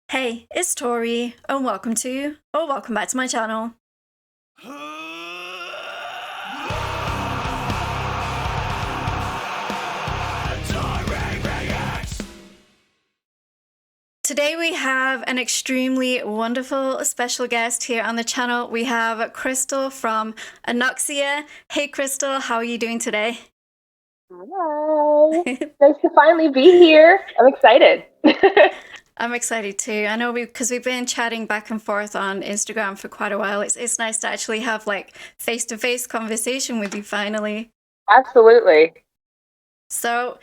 Hey, it's Tori, and welcome back to my channel. Today we have an extremely wonderful special guest here on the channel. We have Chrystal from Anoxia. Hey Chrystal, how are you doing today? Hi. Nice to finally be here. I'm excited. I'm excited too. I know because we've been chatting back and forth on Instagram for quite a while. It's nice to actually have like face-to-face conversation with you finally. Absolutely. So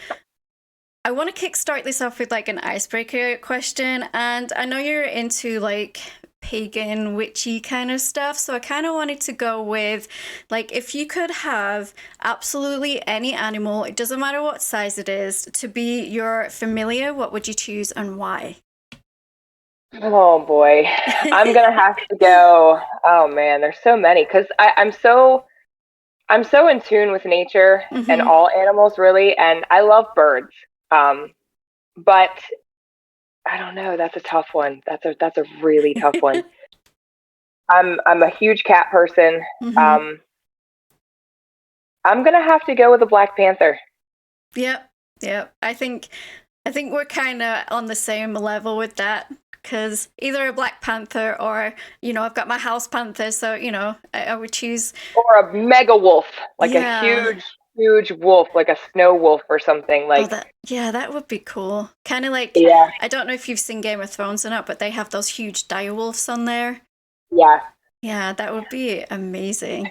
I want to kickstart this off with like an icebreaker question, and I know you're into like pagan witchy kind of stuff, so I kind of wanted to go with like if you could have absolutely any animal, it doesn't matter what size it is, to be your familiar, what would you choose and why? Oh boy. I'm gonna have to go. Oh man, there's so many because I'm so in tune with nature and Mm-hmm. all animals really, and I love birds. Um, but I don't know, that's a tough one. That's a really tough one. I'm a huge cat person. Mm-hmm. Um, I'm gonna have to go with a Black Panther. Yep. Yep. I think we're kind of on the same level with that because either a Black Panther or, I've got my house panther, so, I would choose, Or a mega wolf, like a yeah. huge, huge wolf, like a snow wolf or something. Oh, Like, that would be cool. Kind of like, yeah, I don't know if you've seen Game of Thrones or not, but they have those huge dire wolves on there. yeah, Yeah, that would be amazing.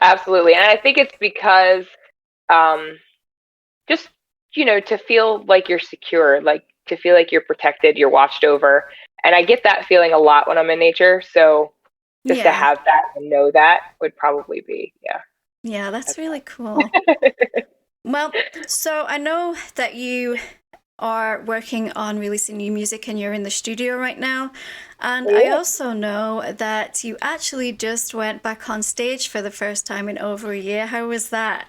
absolutely. And I think it's because um, just, to feel like you're secure, like to feel like you're protected, you're watched over. And I get that feeling a lot when I'm in nature. So just to Yeah. have that and know that would probably be, yeah, Yeah, that's that's really cool. Well, so I know that you are working on releasing new music and you're in the studio right now. And I yeah. also know that you actually just went back on stage for the first time in over a year. How was that?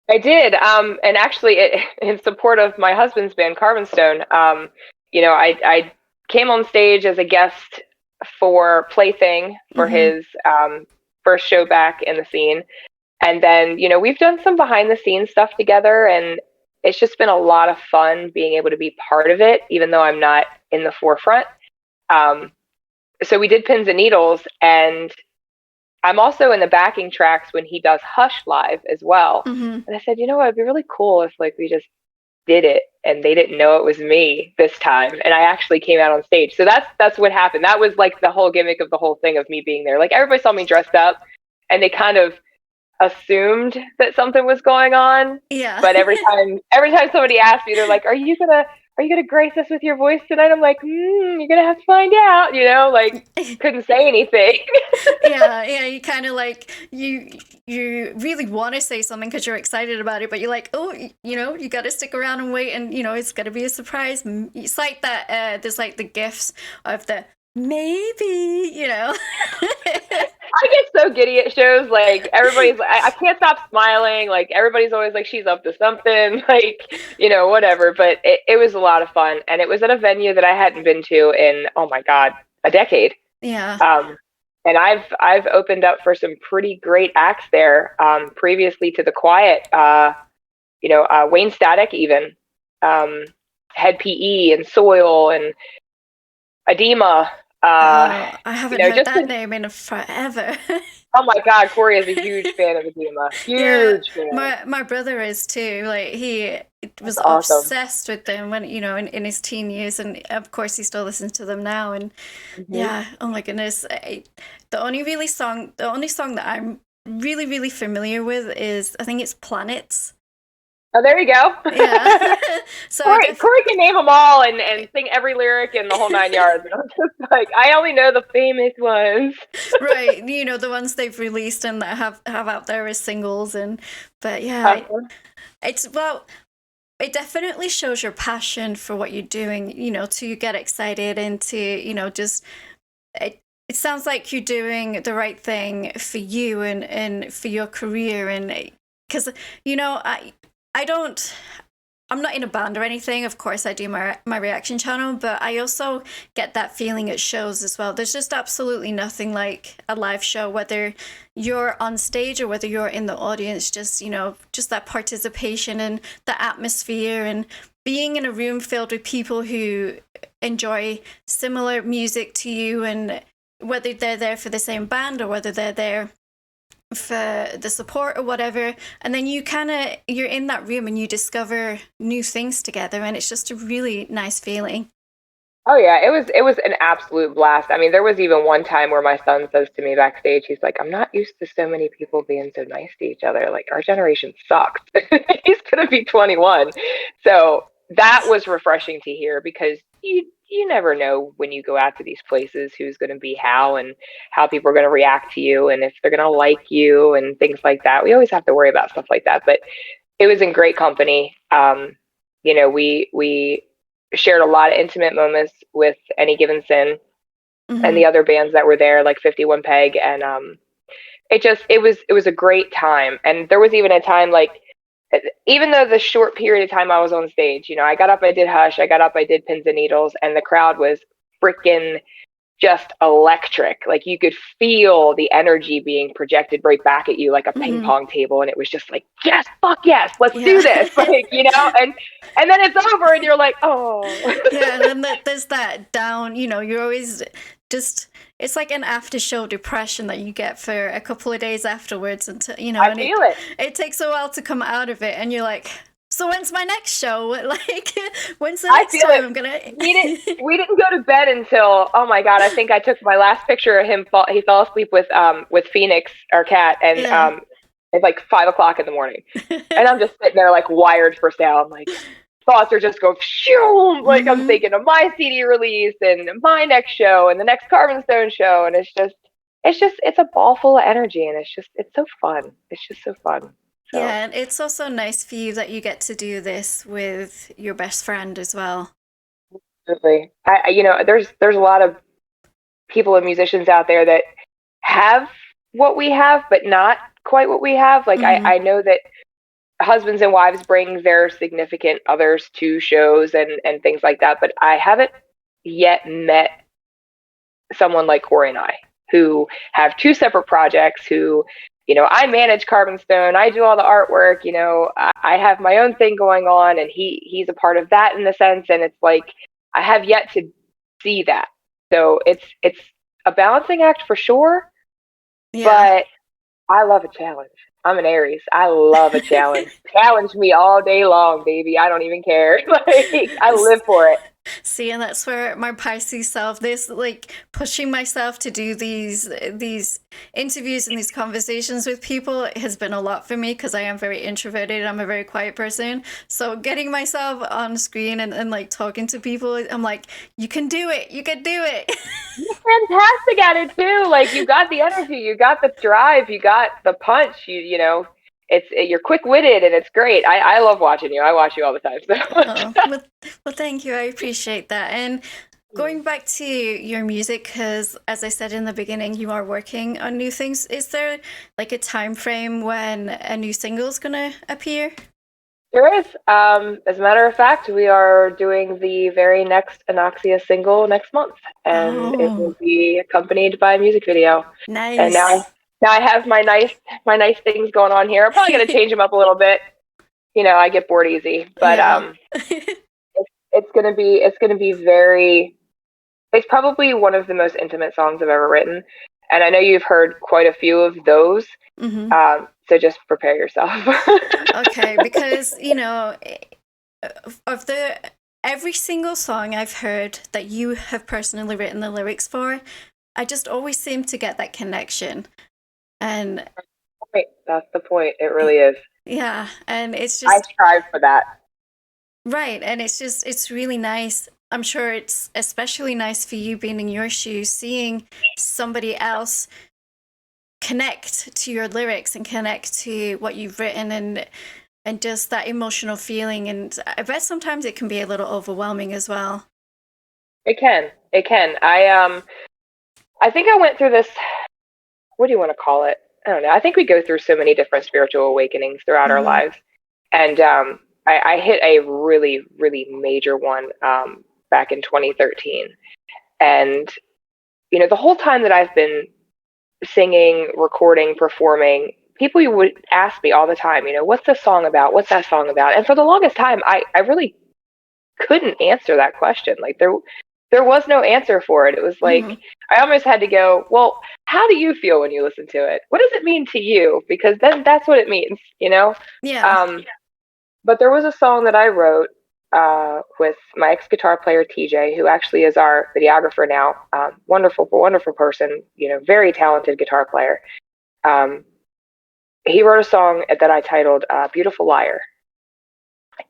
I did. And actually, in support of my husband's band, CARBONSTONE, I came on stage as a guest for Plaything for Mm-hmm. his first show back in the scene. And then, we've done some behind the scenes stuff together, and it's just been a lot of fun being able to be part of it, even though I'm not in the forefront. Um, so we did Pins and Needles, and I'm also in the backing tracks when he does Hush live as well. Mm-hmm. And I said, it'd be really cool if like we just did it and they didn't know it was me this time. And I actually came out on stage. So that's what happened. That was like the whole gimmick of the whole thing of me being there. Like everybody saw me dressed up and they kind of assumed that something was going on. Yeah. But every time somebody asked me, they're like, Are you gonna grace us with your voice tonight? I'm like, you're gonna have to find out, like couldn't say anything. Yeah, you kind of like you really want to say something because you're excited about it, but you're like, oh, you got to stick around and wait, and it's got to be a surprise. It's like that. There's like the gifts of the maybe, I get so giddy at shows. Like everybody's, I can't stop smiling. Like everybody's always like, she's up to something. Like whatever. But it was a lot of fun, and it was at a venue that I hadn't been to in, oh my god, a decade. Yeah. Um, and I've opened up for some pretty great acts there. Previously to the Quiet, Wayne Static even, um, had PE and Soil and Edema. Oh, I haven't heard Just that name in forever. oh my God, Corey is a huge fan of Edema. Yeah, Huge fan. my brother is too. Like he That's was awesome. obsessed with them when in his teen years, and of course he still listens to them now. And Hmm. yeah, oh my goodness, the only song that I'm really familiar with is I think it's Planets. Oh, there you go. Yeah, so I Corey can name them all and sing every lyric in the whole nine yards. And I'm just like, I only know the famous ones. right, the ones they've released and that have out there as singles, and but yeah, Uh-huh. it's well. It definitely shows your passion for what you're doing, to get excited and to, just it sounds like you're doing the right thing for you and for your career and because I don't I'm not in a band or anything. Of course, I do my reaction channel, but I also get that feeling at shows as well. There's just absolutely nothing like a live show, whether you're on stage or whether you're in the audience. Just just that participation and the atmosphere, and being in a room filled with people who enjoy similar music to you, and whether they're there for the same band or whether they're there for the support or whatever, and then you're in that room and you discover new things together, and it's just a really nice feeling. Oh yeah, it was an absolute blast. I mean, there was even one time where my son says to me backstage, he's like, "I'm not used to so many people being so nice to each other. Like our generation sucks." He's gonna be 21, so that was refreshing to hear because you never know when you go out to these places who's going to be how and how people are going to react to you and if they're going to like you and things like that. We always have to worry about stuff like that, but it was in great company. We shared a lot of intimate moments with Any Given Sin and Mm-hmm. the other bands that were there, like 51 Peg, and it was a great time. And there was even a time like, even though the short period of time I was on stage, I got up, I did Hush, I got up, I did Pins and Needles, and the crowd was freaking just electric. Like you could feel the energy being projected right back at you like a ping Mm-hmm. pong table, and it was just like, yes, fuck yes, let's Yeah. do this, like and then it's over, and you're like, oh. Yeah, and then there's that down, you're always just, it's like an after show depression that you get for a couple of days afterwards, until I and feel it. it takes a while to come out of it, and you're like, so when's my next show? Like, when's the I next feel time it. I'm gonna? We didn't go to bed until, oh my god, I think I took my last picture of him. He fell asleep with Phoenix, our cat, and Yeah. it's like 5 o'clock in the morning, and I'm just sitting there like wired for sound, like thoughts are just going shoo, like I'm Mm-hmm. thinking of my CD release and my next show and the next Carbonstone show, and it's a ball full of energy, and it's so fun. It's just so fun. So Yeah, and it's also nice for you that you get to do this with your best friend as well. absolutely, there's a lot of people and musicians out there that have what we have, but not quite what we have. Like Mm-hmm. I know that husbands and wives bring their significant others to shows and things like that, but I haven't yet met someone like Corey and I, who have two separate projects, who, I manage Carbonstone, I do all the artwork, I have my own thing going on, and he's a part of that in the sense, and it's like I have yet to see that. So it's a balancing act for sure, Yeah. but I love a challenge. I'm an Aries. I love a challenge. Challenge me all day long, baby. I don't even care. Like I live for it. See, and that's where my Pisces self, this like pushing myself to do these interviews and these conversations with people has been a lot for me, because I am very introverted. I'm a very quiet person. So getting myself on screen and like talking to people, I'm like, you can do it. You can do it. You're fantastic at it too. Like you got the energy, you got the drive, you got the punch. You're quick witted, and it's great. I love watching you. I watch you all the time. Oh, well, thank you. I appreciate that. And going back to your music, because as I said in the beginning, you are working on new things. Is there like a time frame when a new single is gonna appear? There is. As a matter of fact, we are doing the very next Anoxia single next month, and it will Oh, be accompanied by a music video. And nice. now I have my nice things going on here. I'm probably gonna change them up a little bit. I get bored easy, but Yeah. it's gonna be very. It's probably one of the most intimate songs I've ever written, and I know you've heard quite a few of those. Hmm. So just prepare yourself. Okay, because of the every single song I've heard that you have personally written the lyrics for, I just always seem to get that connection. And Right, that's the point. It really is. yeah, and it's I just strive for that. right, and it's really nice. I'm sure it's especially nice for you being in your shoes, seeing somebody else connect to your lyrics and connect to what you've written, and just that emotional feeling. And I bet sometimes it can be a little overwhelming as well. It can. It can. I think I went through this, what do you want to call it? I don't know. I think we go through so many different spiritual awakenings throughout our Hmm. lives. And I hit a really, really major one back in 2013. And, the whole time that I've been singing, recording, performing, people would ask me all the time, what's this song about? What's that song about? And for the longest time, I really couldn't answer that question. Like there was no answer for it. It was like, I almost had to go, well, how do you feel when you listen to it? What does it mean to you? Because then that's what it means, Yeah. But there was a song that I wrote with my ex-guitar player, TJ, who actually is our videographer now. Wonderful, wonderful person, very talented guitar player. He wrote a song that I titled Beautiful Liar.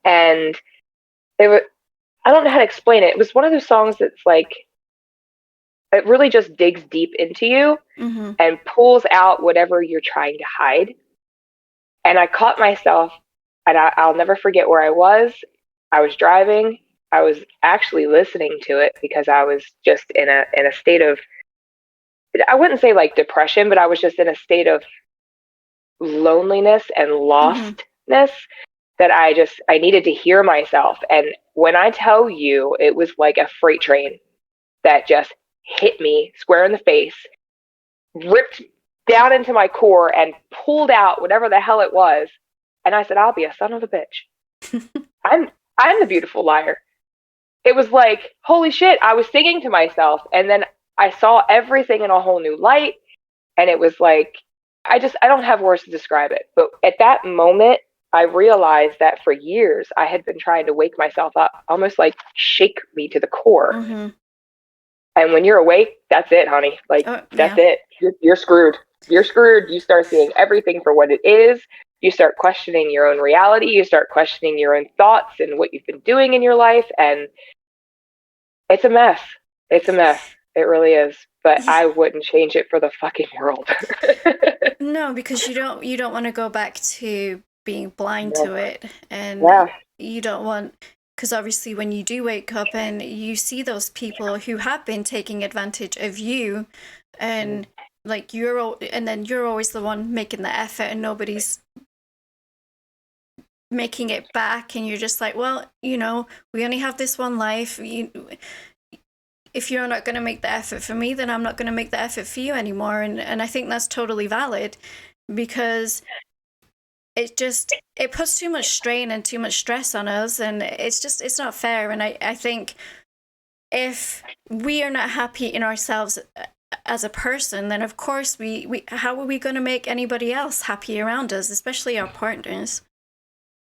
And I don't know how to explain it. It was one of those songs that's like, it really just digs deep into you and pulls out whatever you're trying to hide. And I caught myself, and I'll never forget where I was. I was driving. I was actually listening to it because I was just in a state of, I wouldn't say like depression, but I was just in a state of loneliness and lostness that I needed to hear myself. And when I tell you, it was like a freight train that just hit me square in the face, ripped down into my core and pulled out whatever the hell it was. And I said, I'll be a son of a bitch. I'm the beautiful liar. It was like, holy shit, I was singing to myself. And then I saw everything in a whole new light. And it was like, I don't have words to describe it. But at that moment, I realized that for years I had been trying to wake myself up, almost like shake me to the core. And when you're awake, that's it, honey. Like, that's it. You're screwed. You're screwed. You start seeing everything for what it is. You start questioning your own reality. You start questioning your own thoughts and what you've been doing in your life. And it's a mess. It's a mess. It really is. But I wouldn't change it for the fucking world. No, because you don't want to go back to being blind to it. And you don't want, because obviously when you do wake up and you see those people who have been taking advantage of you, and like and then you're always the one making the effort and nobody's making it back, and you're just like, well, we only have this one life. If you're not going to make the effort for me, then I'm not going to make the effort for you anymore. And I think that's totally valid, because it puts too much strain and too much stress on us, and it's not fair. And I think if we are not happy in ourselves as a person, then of course how are we going to make anybody else happy around us, especially our partners?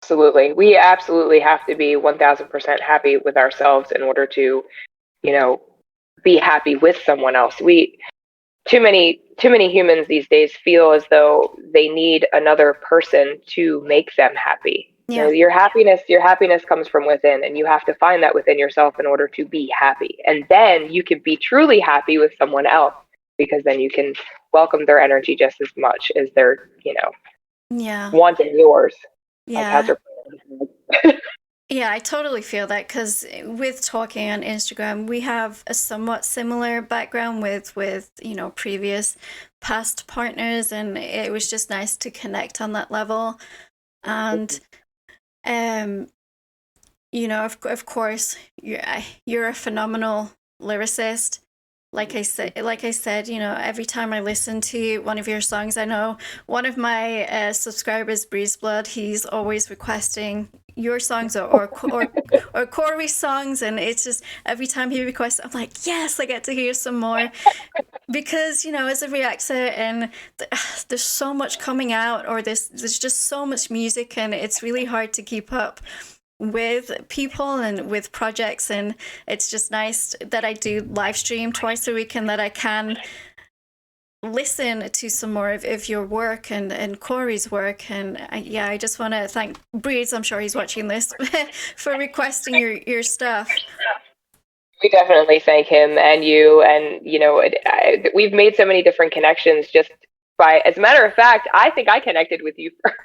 Absolutely. We absolutely have to be 1000% happy with ourselves in order to, be happy with someone else. Too many humans these days feel as though they need another person to make them happy. Yeah. Your happiness comes from within, and you have to find that within yourself in order to be happy. And then you can be truly happy with someone else, because then you can welcome their energy just as much as their, wanting yours. Yeah. Yeah, I totally feel that, because with talking on Instagram, we have a somewhat similar background with previous past partners, and it was just nice to connect on that level. And of course, you're a phenomenal lyricist. Like I said, every time I listen to one of your songs, I know one of my subscribers, Breeze Blood, he's always requesting your songs or Corey's songs, and it's just every time he requests, I'm like, yes, I get to hear some more, because as a reactor, and there's so much coming out, or there's just so much music, and it's really hard to keep up with people and with projects. And it's just nice that I do live stream twice a week, and that I can listen to some more of your work and Corey's work. And I just want to thank Breeze, I'm sure he's watching this, for requesting your stuff. We definitely thank him and you, and we've made so many different connections just by, as a matter of fact, I think I connected with you first.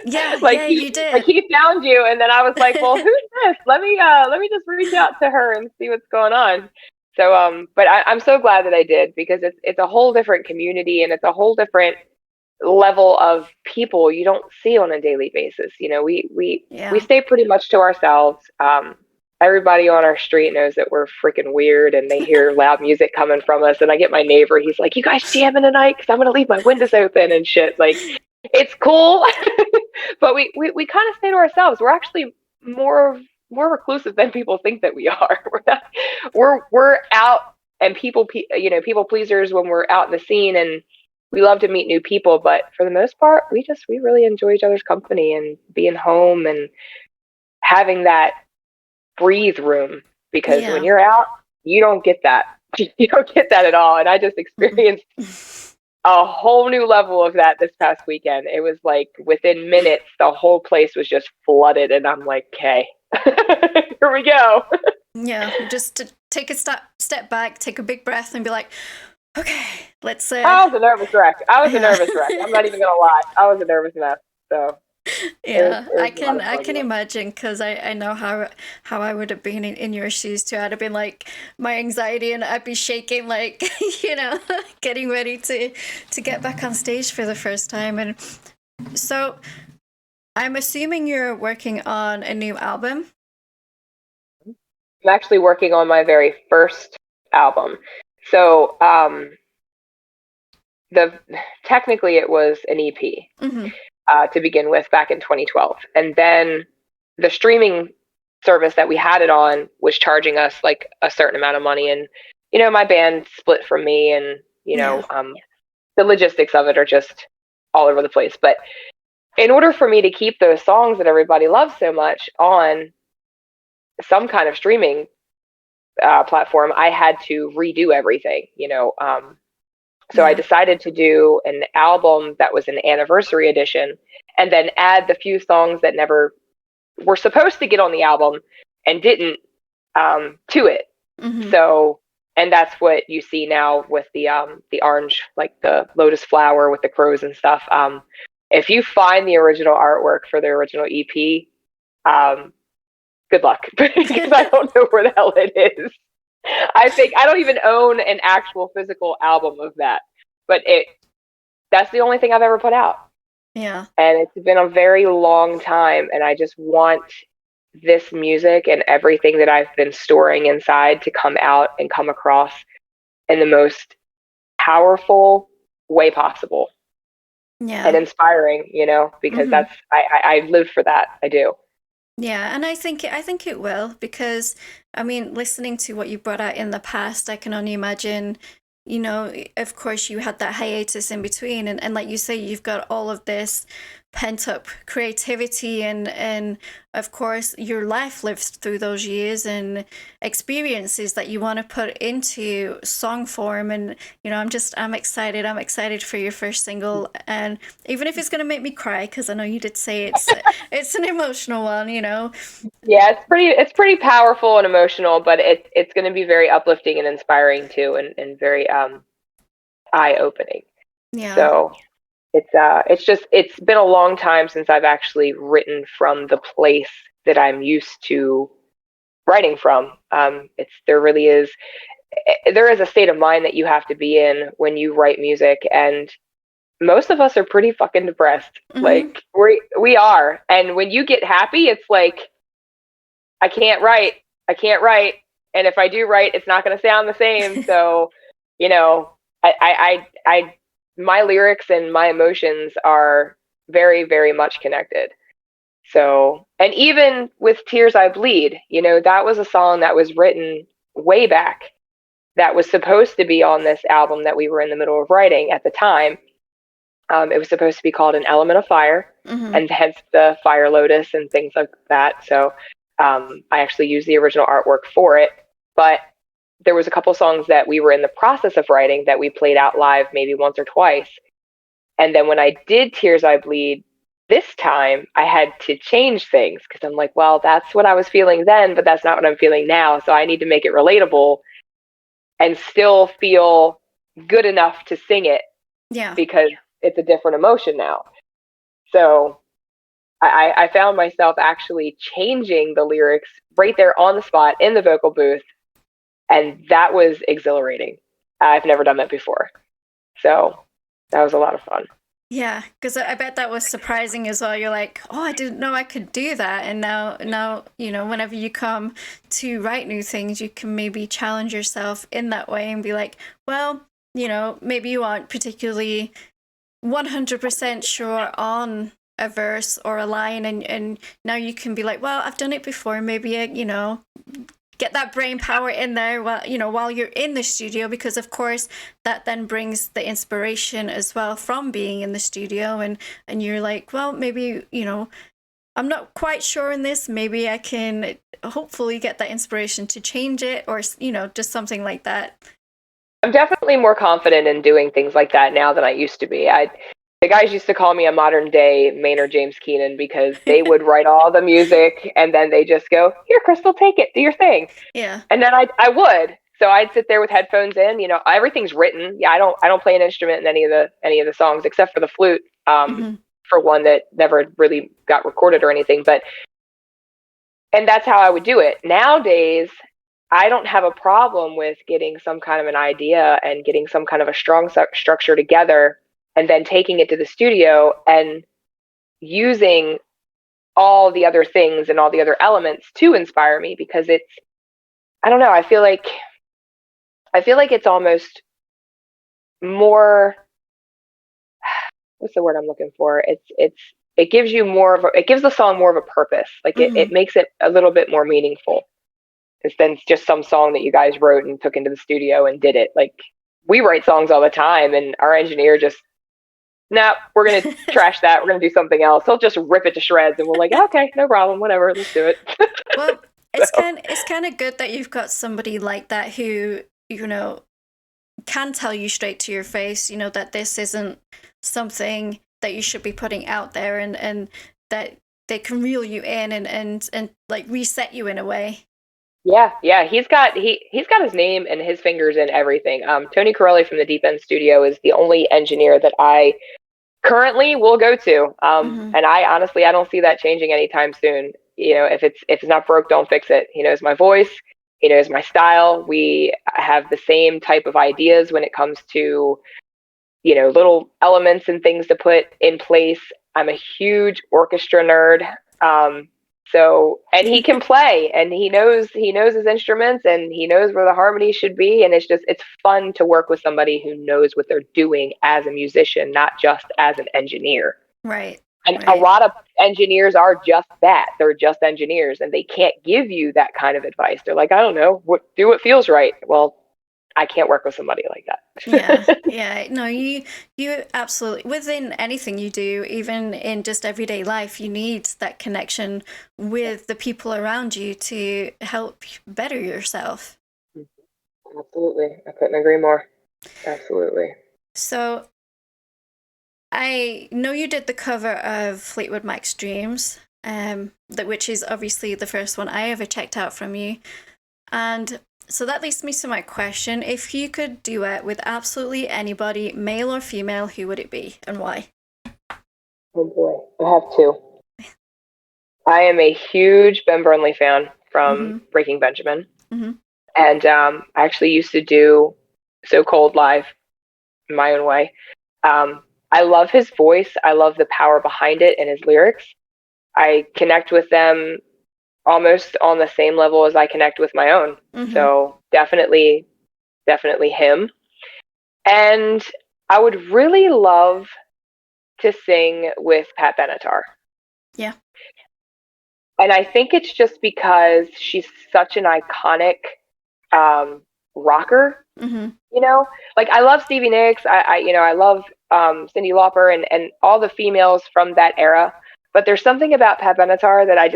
Yeah, you did. Like, he found you, and then I was like, well, who's this? Let me just reach out to her and see what's going on. So, but I'm so glad that I did, because it's a whole different community, and it's a whole different level of people you don't see on a daily basis. You know, we Yeah. stay pretty much to ourselves. Everybody on our street knows that we're freaking weird, and they hear loud music coming from us. And I get my neighbor; he's like, "You guys jamming tonight? Because I'm gonna leave my windows open and shit." Like, it's cool, but we kind of stay to ourselves. We're actually more reclusive than people think that we are. We're not, we're out and you know, people pleasers when we're out in the scene, and we love to meet new people, but for the most part, we really enjoy each other's company and being home and having that breathe room, because when Yeah. you're out, you don't get that. You don't get that at all. And I just experienced a whole new level of that this past weekend. It was like within minutes, the whole place was just flooded, and I'm like, okay, here we go. Yeah, just to take a step back, take a big breath, and be like, okay, let's. I was a nervous wreck. I was a Yeah. nervous wreck. I'm not even gonna lie. I was a nervous mess. So Yeah, it was a lot of I fun can though. imagine, because I know how I would have been in your shoes too. I'd have been like my anxiety, and I'd be shaking like getting ready to get back on stage for the first time. And so I'm assuming you're working on a new album. I'm actually working on my very first album. So the technically it was an EP Mm-hmm. to begin with back in 2012, and then the streaming service that we had it on was charging us like a certain amount of money, and you know, my band split from me, and you Yeah. know, the logistics of it are just all over the place. But in order for me to keep those songs that everybody loves so much on some kind of streaming platform, I had to redo everything, you know. So I Yeah. decided to do an album that was an anniversary edition, and then add the few songs that never were supposed to get on the album and didn't, to it. Mm-hmm. So, and that's what you see now with the orange, like the lotus flower with the crows and stuff. If you find the original artwork for the original EP, good luck, because I don't know where the hell it is. I think I don't even own an actual physical album of that, but that's the only thing I've ever put out. Yeah. And it's been a very long time, and I just want this music and everything that I've been storing inside to come out and come across in the most powerful way possible and Yeah. inspiring, you know, because Mm-hmm. I live for that. I do. Yeah, and I think it will, because I mean, listening to what you brought out in the past, I can only imagine, of course you had that hiatus in between, and like you say, you've got all of this pent up creativity, and of course your life lived through those years and experiences that you want to put into song form. And I'm excited. I'm excited for your first single, and even if it's going to make me cry, because I know you did say it's an emotional one. Yeah, it's pretty powerful and emotional, but it's going to be very uplifting and inspiring too, and very eye opening. Yeah. So it's been a long time since I've actually written from the place that I'm used to writing from. There is a state of mind that you have to be in when you write music, and most of us are pretty fucking depressed. Mm-hmm. Like we are, and when you get happy, it's like I can't write, I can't write, and if I do write, it's not going to sound the same. So, you know, my lyrics and my emotions are very, very much connected. So, and even with Tears I Bleed, you know, that was a song that was written way back, that was supposed to be on this album that we were in the middle of writing at the time. It was supposed to be called An Element of Fire, Mm-hmm. and hence the Fire Lotus and things like that. So I actually used the original artwork for it. But there was a couple songs that we were in the process of writing that we played out live maybe once or twice. And then when I did Tears I Bleed this time, I had to change things, because I'm like, well, that's what I was feeling then, but that's not what I'm feeling now. So I need to make it relatable and still feel good enough to sing it, Yeah. because it's a different emotion now. So I found myself actually changing the lyrics right there on the spot in the vocal booth, and that was exhilarating. I've never done that before. So that was a lot of fun. Yeah, because I bet that was surprising as well. You're like, oh, I didn't know I could do that. And now, whenever you come to write new things, you can maybe challenge yourself in that way and be like, well, maybe you aren't particularly 100% sure on a verse or a line, and now you can be like, well, I've done it before. Maybe, get that brain power in there while you're in the studio, because of course that then brings the inspiration as well from being in the studio, and you're like, well, maybe I'm not quite sure in this, maybe I can hopefully get that inspiration to change it, or just something like that. I'm definitely more confident in doing things like that now than I used to be. The guys used to call me a modern day Maynard James Keenan because they would write all the music and then they just go, "Here, Chrystal, take it, do your thing." Yeah. And then I would. So I'd sit there with headphones in. Everything's written. Yeah, I don't play an instrument in any of the songs except for the flute. Mm-hmm. For one that never really got recorded or anything. And that's how I would do it. Nowadays, I don't have a problem with getting some kind of an idea and getting some kind of a strong structure together and then taking it to the studio and using all the other things and all the other elements to inspire me, because I don't know, I feel like it's almost more, what's the word I'm looking for? It gives you it gives the song more of a purpose. Like Mm-hmm. it makes it a little bit more meaningful. Than just some song that you guys wrote and took into the studio and did it. Like, we write songs all the time, and our engineer just, nah, we're gonna trash that. We're gonna do something else. He'll just rip it to shreds, and we're like, okay, no problem, whatever, let's do it. Well, So, it's kind of good that you've got somebody like that who can tell you straight to your face, that this isn't something that you should be putting out there, and that they can reel you in and like reset you in a way. yeah, he's got his name and his fingers in everything. Tony Corelli from the Deep End Studio is the only engineer that I currently will go to. Mm-hmm. And I don't see that changing anytime soon. If it's not broke, don't fix it. He knows my voice. He knows my style. We have the same type of ideas when it comes to, little elements and things to put in place. I'm a huge orchestra nerd. And he can play, and he knows his instruments, and he knows where the harmony should be. And it's fun to work with somebody who knows what they're doing as a musician, not just as an engineer. Right. And a Right. lot of engineers are just that. They're just engineers, and they can't give you that kind of advice. They're like, I don't know, do what feels right. Well, I can't work with somebody like Yeah, that. yeah. No, you absolutely, within anything you do, even in just everyday life, you need that connection with the people around you to help better yourself. Absolutely. I couldn't agree more. Absolutely. So I know you did the cover of Fleetwood Mac's Dreams, which is obviously the first one I ever checked out from you. And so that leads me to my question. If you could duet with absolutely anybody, male or female, who would it be and why? Oh boy. I have two. I am a huge Ben Burnley fan from Mm-hmm. Breaking Benjamin. Mm-hmm. And I actually used to do So Cold live in my own way. I love his voice. I love the power behind it and his lyrics. I connect with them almost on the same level as I connect with my own. Mm-hmm. So definitely him. And I would really love to sing with Pat Benatar. Yeah. And I think it's just because she's such an iconic rocker. Mm-hmm. Like, I love Stevie Nicks. I love Cyndi Lauper and all the females from that era. But there's something about Pat Benatar that I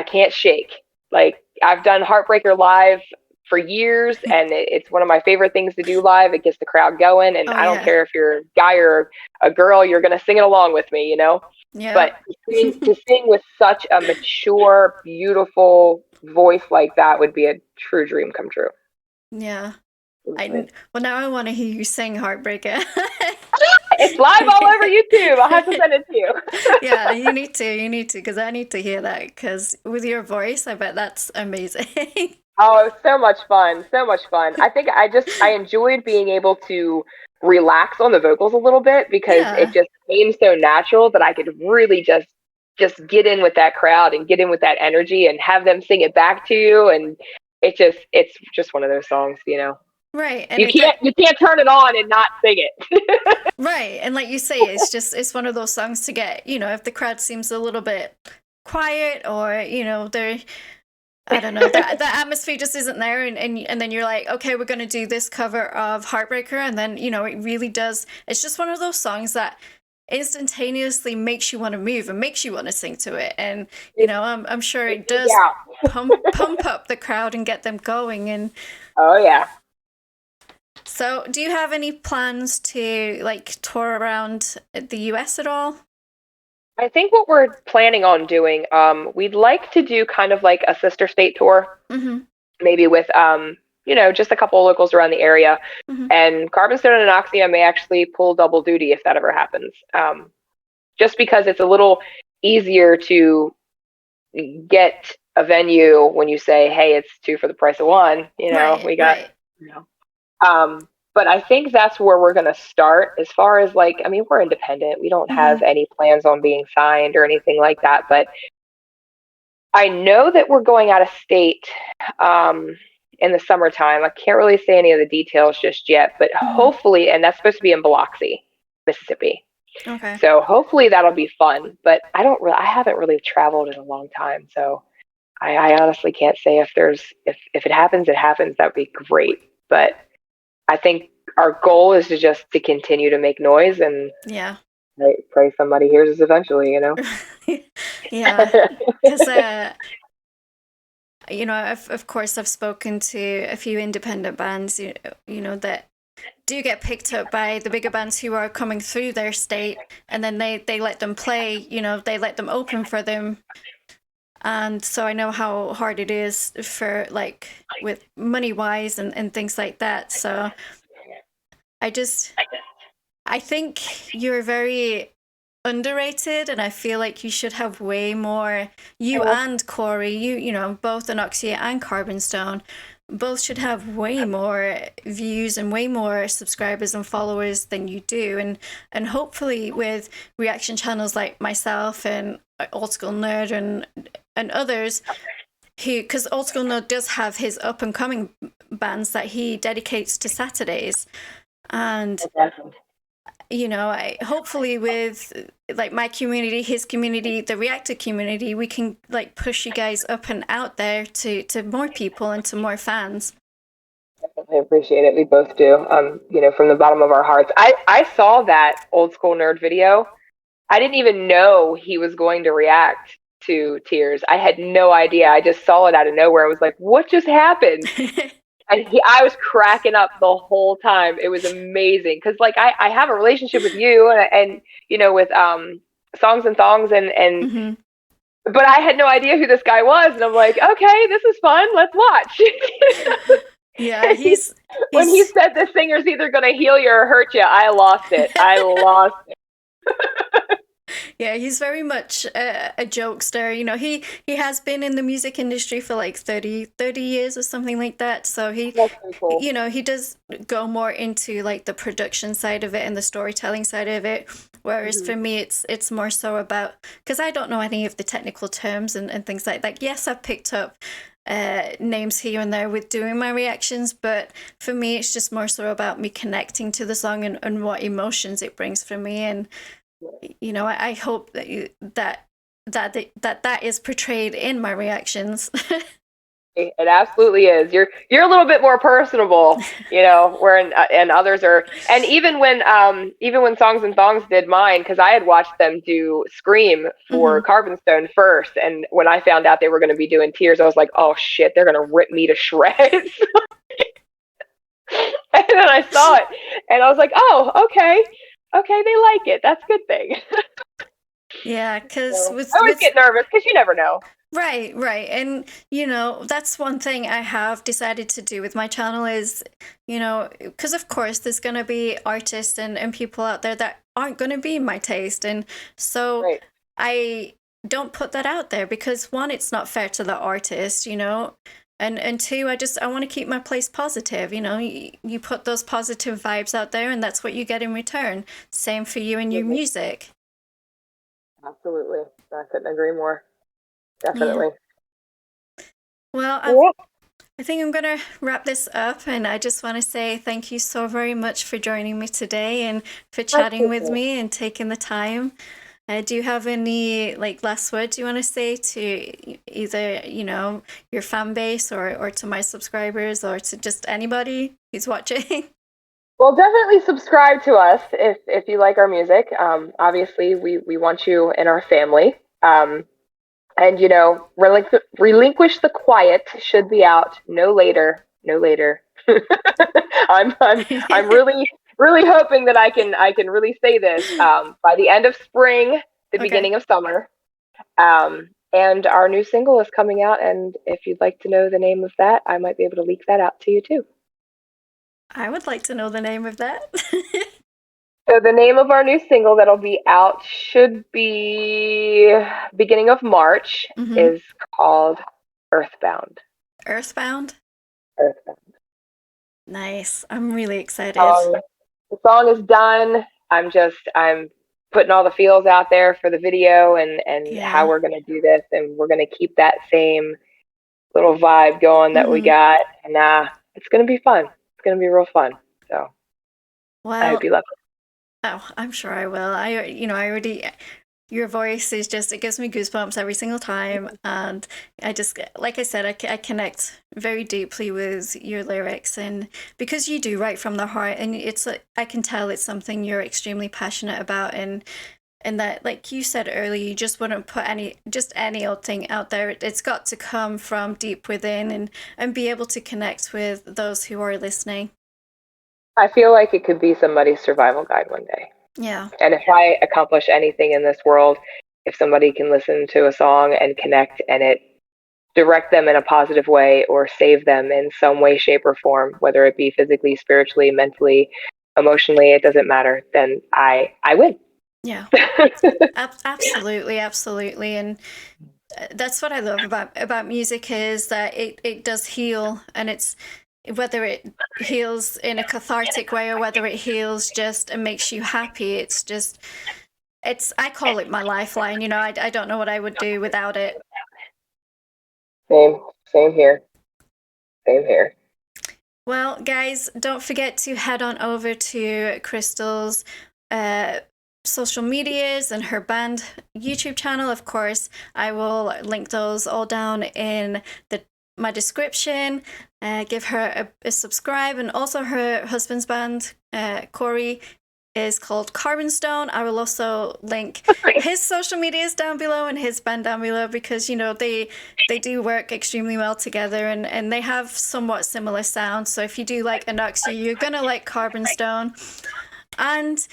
can't shake. Like, I've done Heartbreaker live for years, and it's one of my favorite things to do live. It gets the crowd going, and Oh I don't yeah. care if you're a guy or a girl, you're gonna sing it along with me. Yeah. But to sing with such a mature, beautiful voice like that would be a true dream come true. Yeah. Well, now I want to hear you sing Heartbreaker. It's live all over YouTube. I'll have to send it to you. Yeah, you need to, because I need to hear that, because with your voice, I bet that's amazing. Oh, so much fun. So much fun. I think I enjoyed being able to relax on the vocals a little bit because it Yeah. just came so natural that I could really just get in with that crowd and get in with that energy and have them sing it back to you, and it's just one of those songs, you know. Right. And You can't turn it on and not sing it. right. And like you say, it's one of those songs to get, if the crowd seems a little bit quiet, or, they're, I don't know, the atmosphere just isn't there, and then you're like, okay, we're gonna do this cover of Heartbreaker, and then, it really does, it's just one of those songs that instantaneously makes you want to move and makes you want to sing to it. And, I'm sure it does Yeah. pump up the crowd and get them going. And Oh yeah. so, do you have any plans to like tour around the US at all? I think what we're planning on doing, we'd like to do kind of like a sister state tour, Mm-hmm. maybe with just a couple of locals around the area. Mm-hmm. And Carbonstone and Anoxia may actually pull double duty if that ever happens. Just because it's a little easier to get a venue when you say, "Hey, it's two for the price of one." Right, We got, right. you know. But I think that's where we're going to start. As far as like, I mean, we're independent. We don't Mm-hmm. have any plans on being signed or anything like that. But I know that we're going out of state in the summertime. I can't really say any of the details just yet, but Mm-hmm. hopefully, and that's supposed to be in Biloxi, Mississippi. Okay. So hopefully that'll be fun. But I haven't really traveled in a long time, so I honestly can't say if it happens, it happens. That would be great. But I think our goal is to continue to make noise and Yeah. pray somebody hears us eventually. Yeah. Because of course, I've spoken to a few independent bands, that do get picked up by the bigger bands who are coming through their state, and then they let them play, they let them open for them. And so I know how hard it is for, like, with money wise and things like that. So I just, I think you're very underrated, and I feel like you should have way more. You and Corey, both Anoxia and Carbonstone, both should have way more views and way more subscribers and followers than you do. And hopefully with reaction channels like myself and Old School Nerd and others, because Old School Nerd does have his up and coming bands that he dedicates to Saturdays. And hopefully with like my community, his community, the reactor community, we can like push you guys up and out there to more people and to more fans. I appreciate it. We both do. From the bottom of our hearts. I saw that Old School Nerd video. I didn't even know he was going to react to Tears. I had no idea. I just saw it out of nowhere. I was like, what just happened? And I was cracking up the whole time. It was amazing because, like, I have a relationship with you and with Songs and Thongs and Mm-hmm. but I had no idea who this guy was, and I'm like, okay, this is fun. Let's watch. Yeah, he's when he said the singer's either going to heal you or hurt you, I lost it. I lost it. Yeah, he's very much a jokester. He has been in the music industry for like 30 years or something like that. So That's so cool. he does go more into like the production side of it and the storytelling side of it. Whereas for me, it's more so about, because I don't know any of the technical terms and things like that. Yes, I've picked up names here and there with doing my reactions, but for me, it's just more so about me connecting to the song and what emotions it brings for me. And I hope that is portrayed in my reactions. It absolutely is. You're a little bit more personable, where and others are. And even when Songs and Thongs did mine, because I had watched them do Scream for Carbonstone first, and when I found out they were going to be doing Tears, I was like, oh shit, they're going to rip me to shreds. And then I saw it, and I was like, oh, okay, they like it. That's a good thing. Yeah, because I always get nervous because you never know. Right. And, that's one thing I have decided to do with my channel is, because of course there's going to be artists and people out there that aren't going to be my taste. And so Right. I don't put that out there because, one, it's not fair to the artist, And two, I want to keep my place positive. You know, you put those positive vibes out there, and that's what you get in return. Same for you and your music. Absolutely. I couldn't agree more. Yeah. Definitely. Well, Yeah. I think I'm going to wrap this up, and I just want to say thank you so very much for joining me today and for chatting with me and taking the time. Do you have any like last words you want to say to either, you know, your fan base or to my subscribers or to just anybody who's watching? Well, definitely subscribe to us if you like our music. Obviously, we want you in our family. And you know, relinquish the quiet should be out no later. No later. I'm really hoping that I can really say this by the end of spring, the Okay. beginning of summer. And our new single is coming out, and if you'd like to know the name of that, I might be able to leak that out to you too. I would like to know the name of that. So the name of our new single that'll be out should be beginning of March Mm-hmm. is called Earthbound. Earthbound? Earthbound. Nice. I'm really excited. The song is done. I'm putting all the feels out there for the video and how Yeah. we're gonna do this, and we're gonna keep that same little vibe going that we Mm-hmm. got, and it's gonna be fun. It's gonna be real fun. So I hope Well, you love it. oh, I'm sure I will. I already, your voice is just, it gives me goosebumps every single time. And I just, like I said, I connect very deeply with your lyrics. And because you do write from the heart, and I can tell it's something you're extremely passionate about. And that, like you said earlier, you just wouldn't put just any old thing out there. It's got to come from deep within and be able to connect with those who are listening. I feel like it could be somebody's survival guide one day. Yeah. And if I accomplish anything in this world, if somebody can listen to a song and connect and it direct them in a positive way or save them in some way, shape, or form, whether it be physically, spiritually, mentally, emotionally, it doesn't matter, then I win. Yeah. Absolutely, absolutely. And that's what I love about music is that it does heal, and it's whether it heals in a cathartic way or whether it heals just and makes you happy. It's I call it my lifeline. You know, I don't know what I would do without it. Same here. Same here. Well, guys, don't forget to head on over to Chrystal's uh, social medias and her band YouTube channel. Of course, I will link those all down in my description. Give her a subscribe, and also her husband's band, Corey, is called CARBONSTONE. I will also link his social medias down below and his band down below because, you know, they do work extremely well together, and they have somewhat similar sounds. So if you do like Anoxia, you're going to like CARBONSTONE. And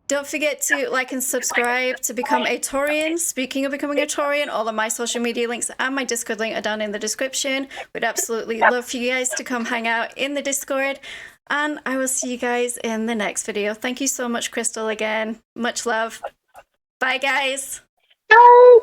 don't forget to like and subscribe to become a Taurian. Speaking of becoming a Taurian, all of my social media links and my Discord link are down in the description. We'd absolutely love for you guys to come hang out in the Discord. And I will see you guys in the next video. Thank you so much, Chrystal, again. Much love. Bye, guys. Bye.